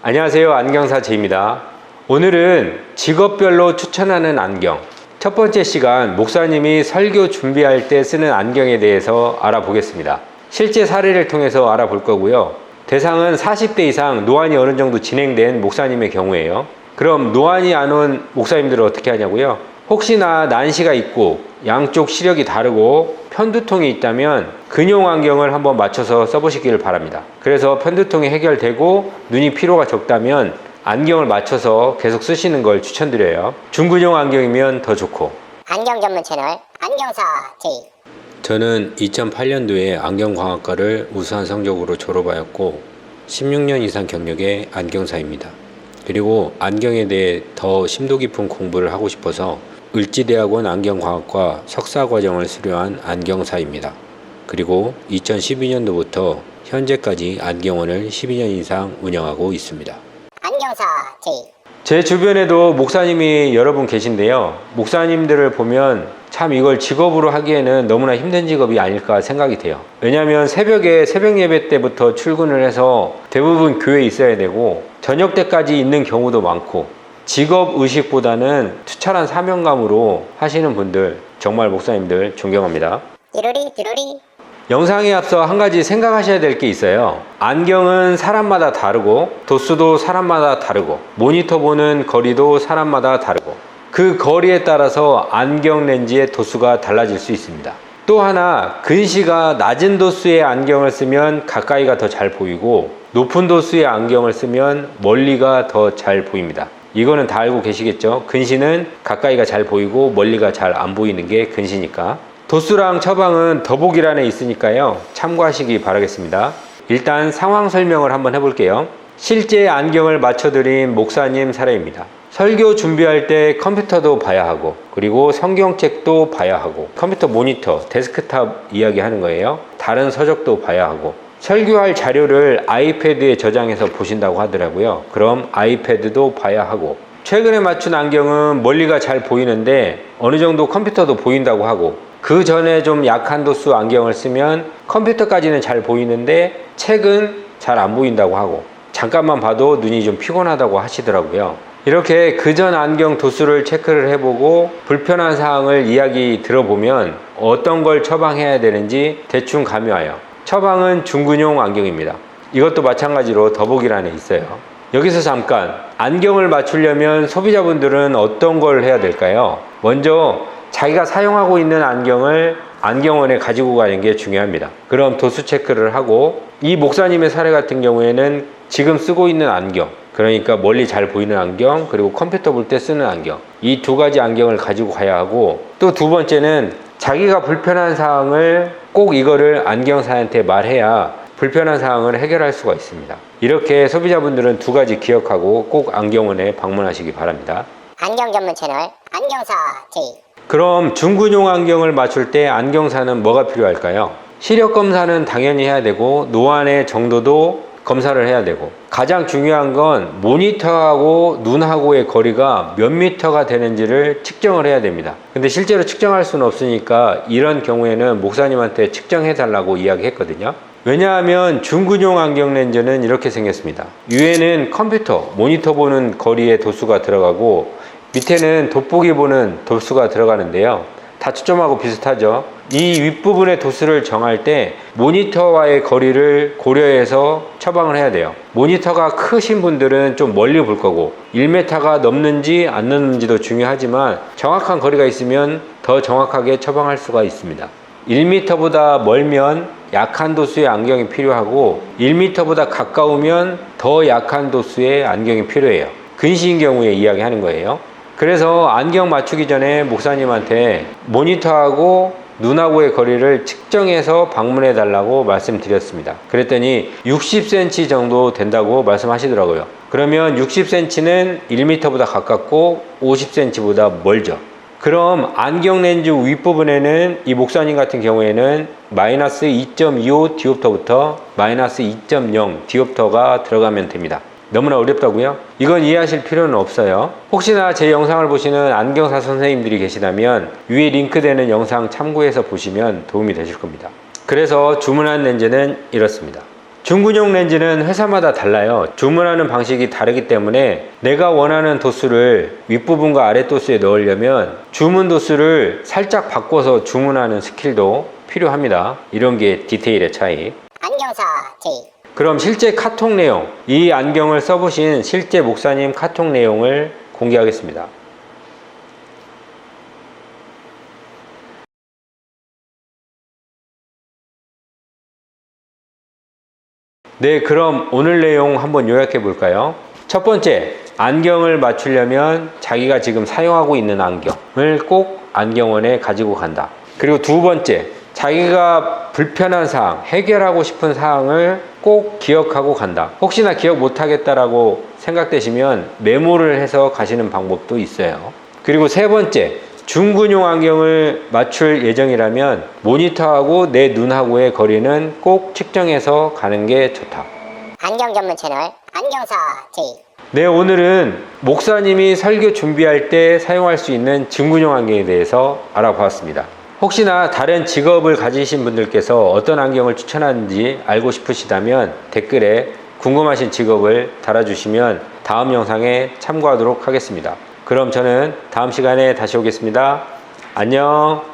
안녕하세요, 안경사 제입니다. 오늘은 직업별로 추천하는 안경, 첫 번째 시간 목사님이 설교 준비할 때 쓰는 안경에 대해서 알아보겠습니다. 실제 사례를 통해서 알아볼 거고요. 대상은 40대 이상 노안이 어느 정도 진행된 목사님의 경우에요. 그럼 노안이 안 온 목사님들은 어떻게 하냐고요? 혹시나 난시가 있고 양쪽 시력이 다르고 편두통이 있다면 근용 안경을 한번 맞춰서 써보시기를 바랍니다. 그래서 편두통이 해결되고 눈이 피로가 적다면 안경을 맞춰서 계속 쓰시는 걸 추천드려요. 중근용 안경이면 더 좋고. 안경 전문 채널 안경사 J. 저는 2008년도에 안경광학과를 우수한 성적으로 졸업하였고 16년 이상 경력의 안경사입니다. 그리고 안경에 대해 더 심도 깊은 공부를 하고 싶어서 을지대학원 안경광학과 석사과정을 수료한 안경사입니다. 그리고 2012년도부터 현재까지 안경원을 12년 이상 운영하고 있습니다. 안경사 J. 제 주변에도 목사님이 여러 분 계신데요. 목사님들을 보면 참 이걸 직업으로 하기에는 너무나 힘든 직업이 아닐까 생각이 돼요. 왜냐하면 새벽에 새벽 예배 때부터 출근을 해서 대부분 교회에 있어야 되고 저녁 때까지 있는 경우도 많고 직업 의식보다는 투철한 사명감으로 하시는 분들 정말 목사님들 존경합니다. 띠루리. 영상에 앞서 한 가지 생각하셔야 될 게 있어요. 안경은 사람마다 다르고 도수도 사람마다 다르고 모니터 보는 거리도 사람마다 다르고 그 거리에 따라서 안경 렌즈의 도수가 달라질 수 있습니다. 또 하나 근시가 낮은 도수의 안경을 쓰면 가까이가 더 잘 보이고 높은 도수의 안경을 쓰면 멀리가 더 잘 보입니다. 이거는 다 알고 계시겠죠? 근시는 가까이가 잘 보이고 멀리가 잘 안 보이는 게 근시니까. 도수랑 처방은 더보기란에 있으니까요. 참고하시기 바라겠습니다. 일단 상황 설명을 한번 해볼게요. 실제 안경을 맞춰드린 목사님 사례입니다. 설교 준비할 때 컴퓨터도 봐야 하고 그리고 성경책도 봐야 하고 컴퓨터 모니터, 데스크탑 이야기하는 거예요. 다른 서적도 봐야 하고 설교할 자료를 아이패드에 저장해서 보신다고 하더라고요. 그럼 아이패드도 봐야 하고 최근에 맞춘 안경은 멀리가 잘 보이는데 어느 정도 컴퓨터도 보인다고 하고 그 전에 좀 약한 도수 안경을 쓰면 컴퓨터까지는 잘 보이는데 책은 잘 안 보인다고 하고 잠깐만 봐도 눈이 좀 피곤하다고 하시더라고요. 이렇게 그전 안경 도수를 체크를 해보고 불편한 사항을 이야기 들어보면 어떤 걸 처방해야 되는지 대충 감이 와요. 처방은 중근용 안경입니다. 이것도 마찬가지로 더보기란에 있어요. 여기서 잠깐 안경을 맞추려면 소비자분들은 어떤 걸 해야 될까요? 먼저 자기가 사용하고 있는 안경을 안경원에 가지고 가는 게 중요합니다. 그럼 도수 체크를 하고 이 목사님의 사례 같은 경우에는 지금 쓰고 있는 안경, 그러니까 멀리 잘 보이는 안경, 그리고 컴퓨터 볼 때 쓰는 안경, 이 두 가지 안경을 가지고 가야 하고 또 두 번째는 자기가 불편한 사항을 꼭 이거를 안경사한테 말해야 불편한 사항을 해결할 수가 있습니다. 이렇게 소비자분들은 두 가지 기억하고 꼭 안경원에 방문하시기 바랍니다. 안경 전문 채널 안경사 J. 그럼 중근용 안경을 맞출 때 안경사는 뭐가 필요할까요? 시력 검사는 당연히 해야 되고 노안의 정도도 검사를 해야 되고 가장 중요한 건 모니터하고 눈하고의 거리가 몇 미터가 되는지를 측정을 해야 됩니다. 근데 실제로 측정할 수는 없으니까 이런 경우에는 목사님한테 측정해 달라고 이야기했거든요. 왜냐하면 중근용 안경 렌즈는 이렇게 생겼습니다. 위에는 컴퓨터, 모니터 보는 거리의 도수가 들어가고 밑에는 돋보기 보는 도수가 들어가는데요. 다 초점하고 비슷하죠. 이 윗부분의 도수를 정할 때 모니터와의 거리를 고려해서 처방을 해야 돼요. 모니터가 크신 분들은 좀 멀리 볼 거고 1m가 넘는지 안 넘는지도 중요하지만 정확한 거리가 있으면 더 정확하게 처방할 수가 있습니다. 1m보다 멀면 약한 도수의 안경이 필요하고 1m보다 가까우면 더 약한 도수의 안경이 필요해요. 근시인 경우에 이야기하는 거예요. 그래서 안경 맞추기 전에 목사님한테 모니터하고 눈하고의 거리를 측정해서 방문해 달라고 말씀드렸습니다. 그랬더니 60cm 정도 된다고 말씀하시더라고요. 그러면 60cm는 1m보다 가깝고 50cm보다 멀죠. 그럼 안경 렌즈 윗부분에는 이 목사님 같은 경우에는 마이너스 2.25 디옵터부터 마이너스 2.0 디옵터가 들어가면 됩니다. 너무나 어렵다고요? 이건 이해하실 필요는 없어요. 혹시나 제 영상을 보시는 안경사 선생님들이 계시다면 위에 링크되는 영상 참고해서 보시면 도움이 되실 겁니다. 그래서 주문한 렌즈는 이렇습니다. 중근용 렌즈는 회사마다 달라요. 주문하는 방식이 다르기 때문에 내가 원하는 도수를 윗부분과 아랫도수에 넣으려면 주문 도수를 살짝 바꿔서 주문하는 스킬도 필요합니다. 이런 게 디테일의 차이. 안경사 제이. 그럼 실제 카톡 내용, 이 안경을 써보신 실제 목사님 카톡 내용을 공개하겠습니다. 네, 그럼 오늘 내용 한번 요약해 볼까요? 첫 번째, 안경을 맞추려면 자기가 지금 사용하고 있는 안경을 꼭 안경원에 가지고 간다. 그리고 두 번째, 자기가 불편한 사항, 해결하고 싶은 사항을 꼭 기억하고 간다. 혹시나 기억 못하겠다라고 생각되시면 메모를 해서 가시는 방법도 있어요. 그리고 세 번째, 중근용 안경을 맞출 예정이라면 모니터하고 내 눈하고의 거리는 꼭 측정해서 가는 게 좋다. 안경 전문 채널 안경사 제이. 네, 오늘은 목사님이 설교 준비할 때 사용할 수 있는 중근용 안경에 대해서 알아보았습니다. 혹시나 다른 직업을 가지신 분들께서 어떤 안경을 추천하는지 알고 싶으시다면 댓글에 궁금하신 직업을 달아주시면 다음 영상에 참고하도록 하겠습니다. 그럼 저는 다음 시간에 다시 오겠습니다. 안녕.